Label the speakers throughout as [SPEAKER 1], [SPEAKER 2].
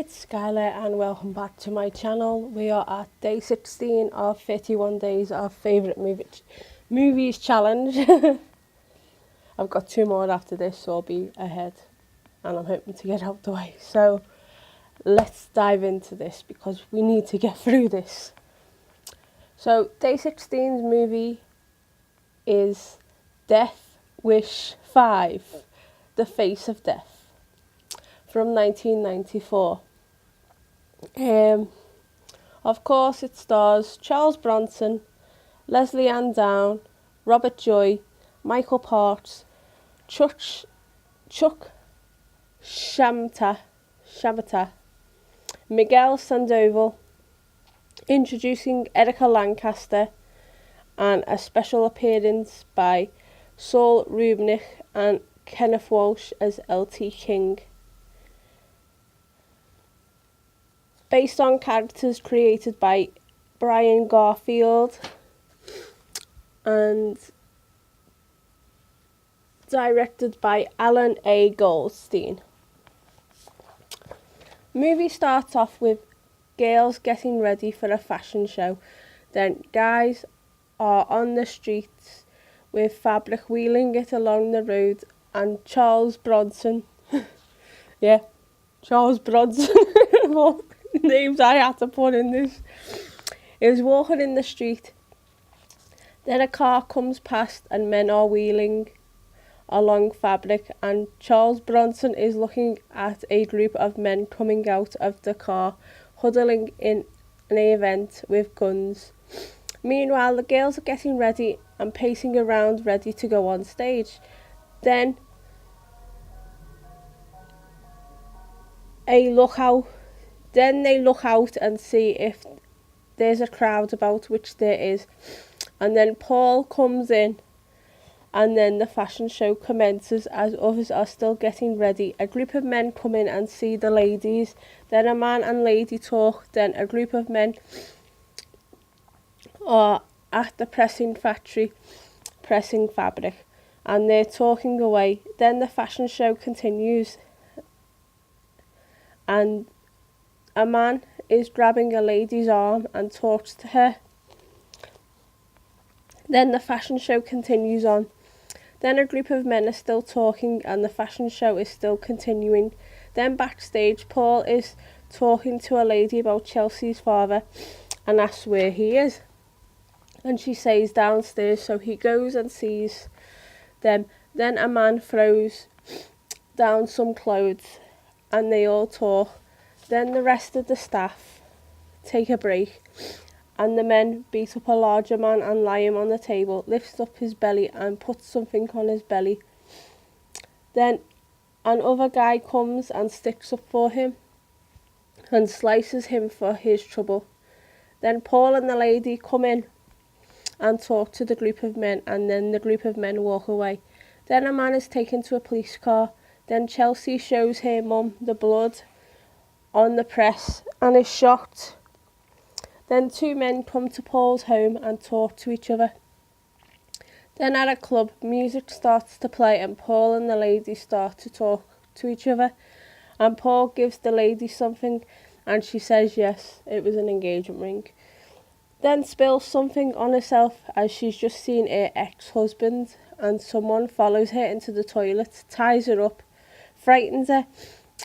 [SPEAKER 1] it's Skylar and welcome back to my channel. We are at day 16 of 31 days of favourite movies challenge. I've got 2 more after this, so I'll be ahead and I'm hoping to get out the way. So let's dive into this because we need to get through this. So day 16's movie is Death Wish 5, The Face of Death, from 1994. Of course it stars Charles Bronson, Leslie Ann Down, Robert Joy, Michael Parks, Chuck Shamata, Miguel Sandoval, introducing Erica Lancaster, and a special appearance by Saul Rubinick and Kenneth Walsh as L.T. King. Based on characters created by Brian Garfield and directed by Alan A. Goldstein. Movie starts off with girls getting ready for a fashion show. Then guys are on the streets with fabric wheeling it along the road, and Charles Bronson, Charles Bronson, what names I had to put in this, is walking in the street. Then a car comes past and men are wheeling along fabric, and Charles Bronson is looking at a group of men coming out of the car, huddling in an event with guns. Meanwhile, the girls are getting ready and pacing around ready to go on stage. Then they look out and see if there's a crowd about, which there is. And then Paul comes in, and then the fashion show commences as others are still getting ready. A group of men come in and see the ladies. Then a man and lady talk. Then a group of men are at the pressing factory pressing fabric, and they're talking away. Then the fashion show continues, and a man is grabbing a lady's arm and talks to her. Then the fashion show continues on. Then a group of men are still talking and the fashion show is still continuing. Then backstage, Paul is talking to a lady about Chelsea's father and asks where he is. And she says downstairs, so he goes and sees them. Then a man throws down some clothes and they all talk. Then the rest of the staff take a break, and the men beat up a larger man and lie him on the table, lifts up his belly and puts something on his belly. Then another guy comes and sticks up for him and slices him for his trouble. Then Paul and the lady come in and talk to the group of men, and then the group of men walk away. Then a man is taken to a police car. Then Chelsea shows her mum the blood on the press and is shocked. Then 2 men come to Paul's home and talk to each other. Then at a club, music starts to play and Paul and the lady start to talk to each other, and Paul gives the lady something and she says yes, it was an engagement ring. Then spills something on herself as she's just seen her ex-husband, and someone follows her into the toilet, ties her up, frightens her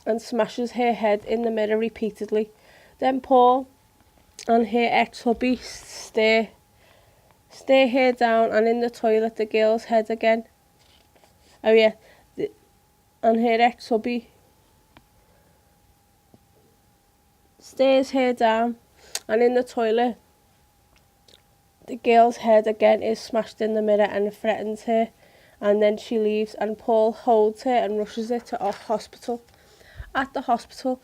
[SPEAKER 1] and smashes her head in the mirror repeatedly. Then Paul and her ex-hubby stare her down, and in the toilet the girl's head again. And her ex-hubby stares her down, and in the toilet the girl's head again is smashed in the mirror and threatens her, and then she leaves and Paul holds her and rushes her to a hospital. At the hospital,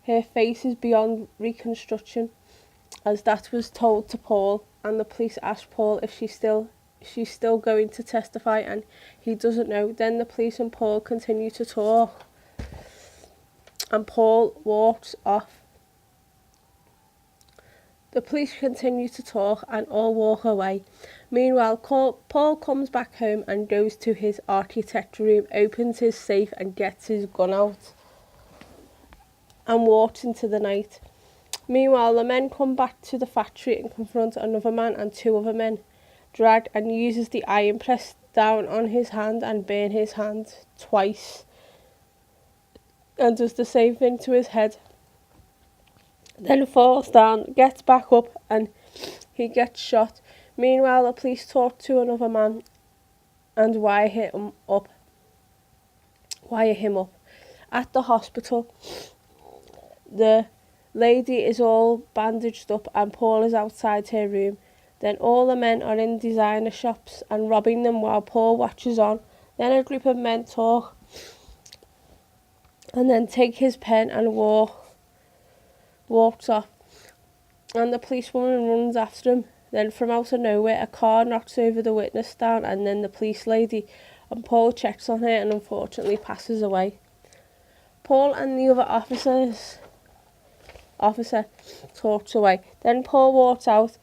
[SPEAKER 1] her face is beyond reconstruction, as that was told to Paul, and the police ask Paul if she's still going to testify, and he doesn't know. Then the police and Paul continue to talk, and Paul walks off. The police continue to talk and all walk away. Meanwhile, Paul comes back home and goes to his architect room, opens his safe and gets his gun out. and walks into the night. Meanwhile, the men come back to the factory and confront another man and two other men. Drag and uses the iron press down on his hand and burn his hand twice, and does the same thing to his head. Then falls down, gets back up, and he gets shot. Meanwhile, the police talk to another man and wire him up. At the hospital, the lady is all bandaged up and Paul is outside her room. Then all the men are in designer shops and robbing them while Paul watches on. Then a group of men talk and then take his pen and walks off. And the policewoman runs after him. Then from out of nowhere, a car knocks over the witness stand and then the police lady, and Paul checks on her and unfortunately passes away. Paul and the other officer talks away. Then Paul walks out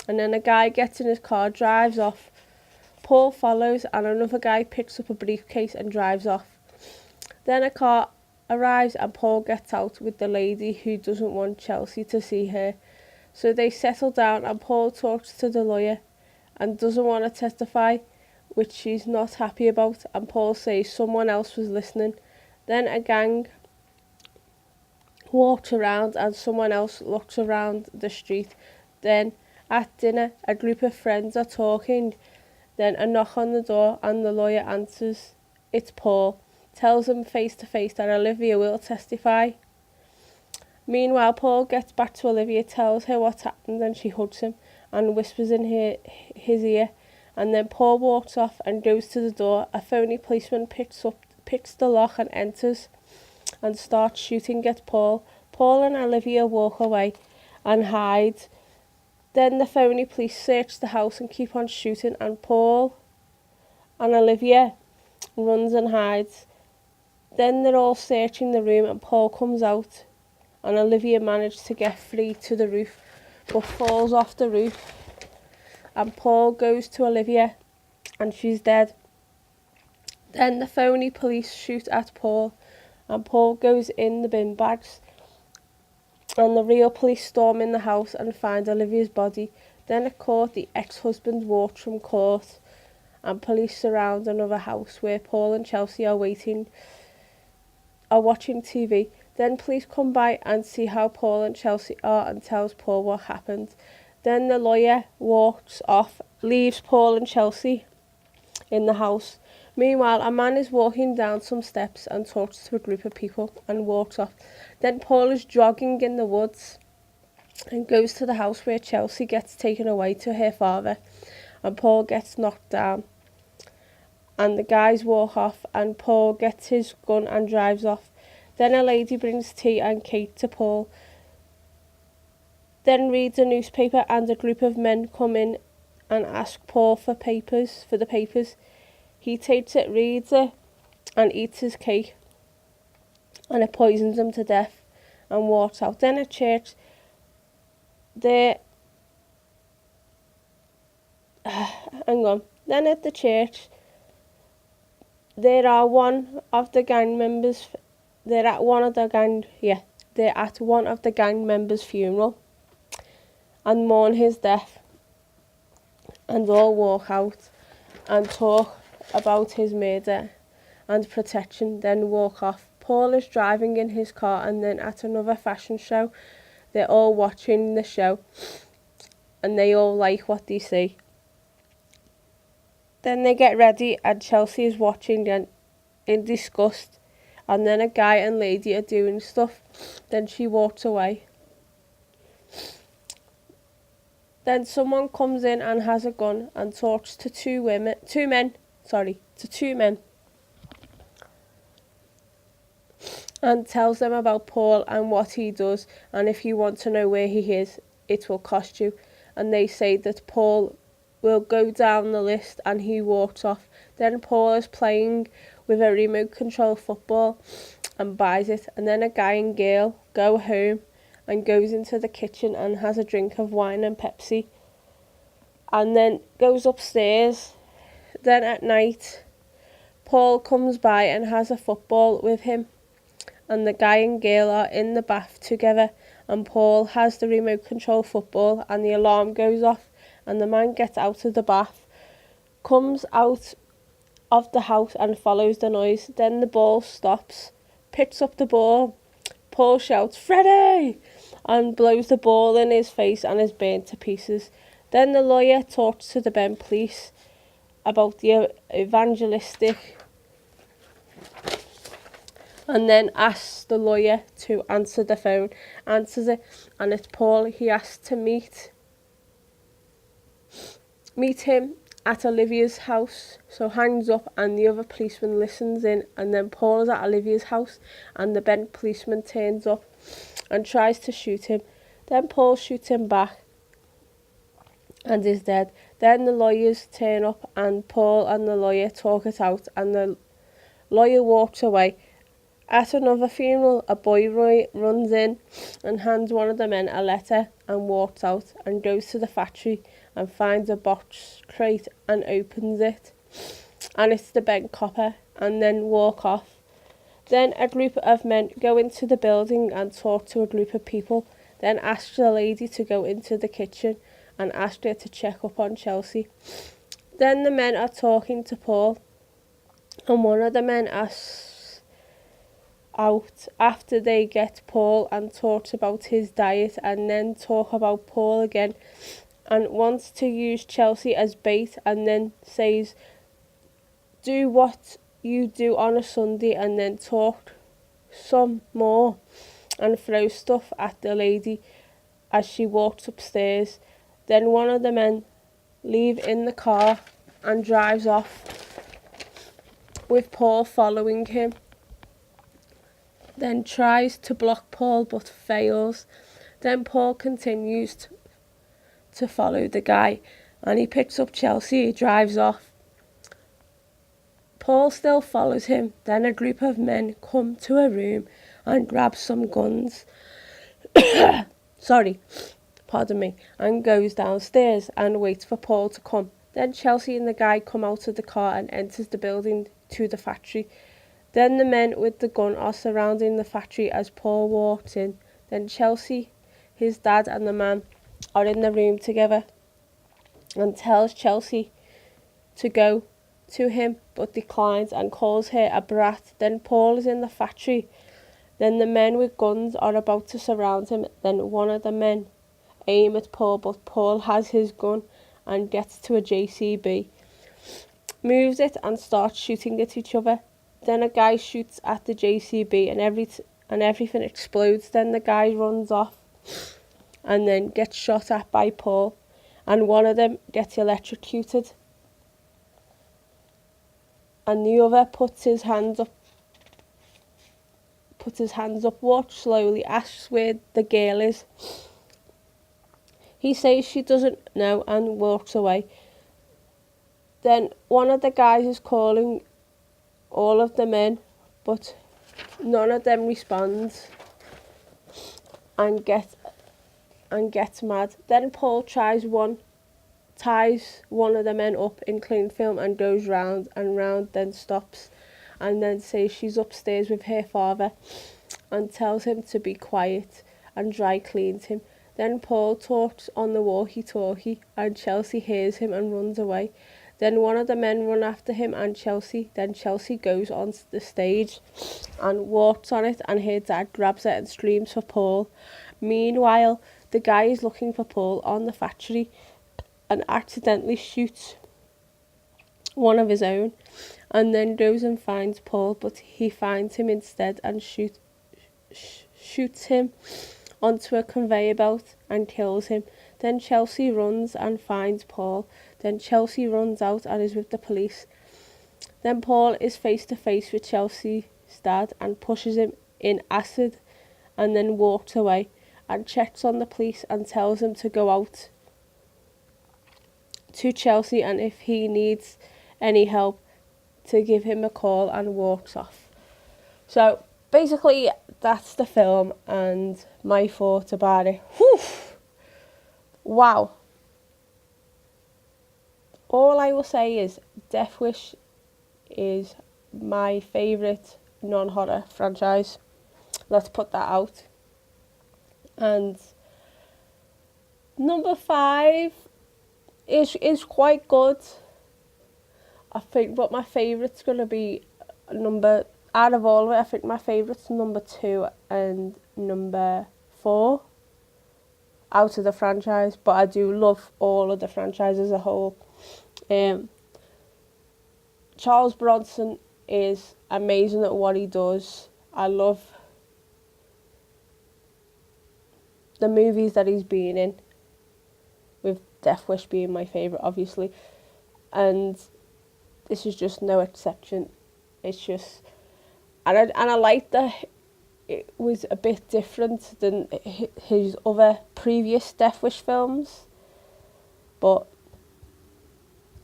[SPEAKER 1] and then a guy gets in his car, drives off. Paul follows and another guy picks up a briefcase and drives off. Then a car arrives and Paul gets out with the lady who doesn't want Chelsea to see her. So they settle down and Paul talks to the lawyer and doesn't want to testify, which she's not happy about, and Paul says someone else was listening. Then a gang walks around and someone else looks around the street. Then at dinner, a group of friends are talking. Then a knock on the door and the lawyer answers. It's Paul. Tells him face to face that Olivia will testify. Meanwhile, Paul gets back to Olivia, tells her what's happened, and she hugs him and whispers in his ear. And then Paul walks off and goes to the door. A phony policeman picks the lock and enters and starts shooting at Paul. Paul and Olivia walk away and hide. Then the phony police search the house and keep on shooting, and Paul and Olivia runs and hides. Then they're all searching the room and Paul comes out and Olivia managed to get free to the roof but falls off the roof, and Paul goes to Olivia and she's dead. Then the phony police shoot at Paul and Paul goes in the bin bags, and the real police storm in the house and find Olivia's body. Then at court, the ex-husband walks from court and police surround another house where Paul and Chelsea are watching TV. Then police come by and see how Paul and Chelsea are and tells Paul what happened. Then the lawyer walks off, leaves Paul and Chelsea in the house. Meanwhile, a man is walking down some steps and talks to a group of people and walks off. Then Paul is jogging in the woods and goes to the house where Chelsea gets taken away to her father, and Paul gets knocked down. And the guys walk off and Paul gets his gun and drives off. Then a lady brings tea and cake to Paul, then reads a newspaper, and a group of men come in and ask Paul for the papers. He takes it, reads it, and eats his cake, and it poisons him to death and walks out. Then at church, Then at the church, they're at one of the gang members' funeral and mourn his death, and all walk out and talk about his murder and protection, then walk off. Paul is driving in his car, and then at another fashion show, they're all watching the show and they all like what they see. Then they get ready and Chelsea is watching and in disgust, and then a guy and lady are doing stuff. Then she walks away. Then someone comes in and has a gun and talks to two men, and tells them about Paul and what he does, and if you want to know where he is, it will cost you. And they say that Paul will go down the list, and he walks off. Then Paul is playing with a remote control football and buys it, and then a guy and girl go home and goes into the kitchen and has a drink of wine and Pepsi, and then goes upstairs. Then at night, Paul comes by and has a football with him, and the guy and girl are in the bath together, and Paul has the remote control football, and the alarm goes off, and the man gets out of the bath, comes out of the house and follows the noise. Then the ball stops, picks up the ball. Paul shouts, "Freddie!" and blows the ball in his face and is burnt to pieces. Then the lawyer talks to the Ben police about the evangelistic and then asks the lawyer to answer the phone. Answers it, and it's Paul. He asks to meet him at Olivia's house, so hangs up, and the other policeman listens in, and then Paul is at Olivia's house, and the bent policeman turns up and tries to shoot him. Then Paul shoots him back and is dead. Then the lawyers turn up, and Paul and the lawyer talk it out, and the lawyer walks away. At another funeral, a boy runs in and hands one of the men a letter and walks out and goes to the factory and finds a box crate and opens it, and it's the bent copper, and then walk off. Then a group of men go into the building and talk to a group of people, then ask the lady to go into the kitchen and ask her to check up on Chelsea. Then the men are talking to Paul, and one of the men asks out after they get Paul and talks about his diet, and then talk about Paul again, and wants to use Chelsea as bait, and then says, "Do what you do on a Sunday," and then talk some more and throw stuff at the lady as she walks upstairs. Then one of the men leave in the car and drives off with Paul following him. Then tries to block Paul but fails. Then Paul continues to follow the guy, and he picks up Chelsea. He drives off. Paul still follows him. Then a group of men come to a room and grab some guns. Pardon me. And goes downstairs and waits for Paul to come. Then Chelsea and the guy come out of the car and enters the building to the factory. Then the men with the gun are surrounding the factory as Paul walks in. Then Chelsea, his dad and the man are in the room together and tells Chelsea to go to him but declines and calls her a brat. Then Paul is in the factory. Then the men with guns are about to surround him. Then one of the men aim at Paul, but Paul has his gun and gets to a JCB, moves it and starts shooting at each other. Then a guy shoots at the JCB and everything explodes. Then the guy runs off and then gets shot at by Paul, and one of them gets electrocuted, and the other puts his hands up, walks slowly, asks where the girl is. He says she doesn't know and walks away. Then one of the guys is calling all of the men, but none of them responds and gets mad. Then Paul ties one of the men up in cling film and goes round and round, then stops and then says she's upstairs with her father and tells him to be quiet and dry cleans him. Then Paul talks on the walkie-talkie and Chelsea hears him and runs away. Then one of the men run after him and Chelsea. Then Chelsea goes on the stage and walks on it, and her dad grabs it and screams for Paul. Meanwhile, the guy is looking for Paul on the factory and accidentally shoots one of his own, and then goes and finds Paul, but he finds him instead and shoots him onto a conveyor belt and kills him. Then Chelsea runs and finds Paul. Then Chelsea runs out and is with the police. Then Paul is face to face with Chelsea's dad and pushes him in acid and then walks away and checks on the police and tells him to go out to Chelsea and if he needs any help to give him a call, and walks off. So basically that's the film and my thoughts about it. Whew. Wow. All I will say is Death Wish is my favourite non-horror franchise. let's put that out. And number 5 is quite good, I think, but my favourite's going to be out of all of it, I think my favourite's number 2 and number 4 out of the franchise, but I do love all of the franchise as a whole. Charles Bronson is amazing at what he does. I love the movies that he's been in, with Death Wish being my favourite, obviously, and this is just no exception. It's just, and I like that it was a bit different than his other previous Death Wish films, but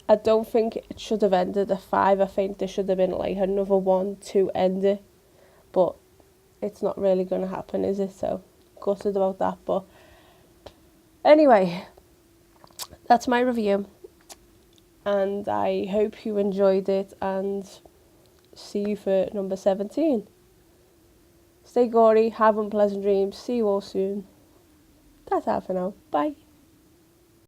[SPEAKER 1] I don't think it should have ended at 5. I think there should have been like another one to end it, but it's not really going to happen, is it? So gutted about that. But anyway, that's my review, and I hope you enjoyed it, and see you for number 17. Stay gory, have unpleasant dreams, see you all soon. That's all for now. Bye.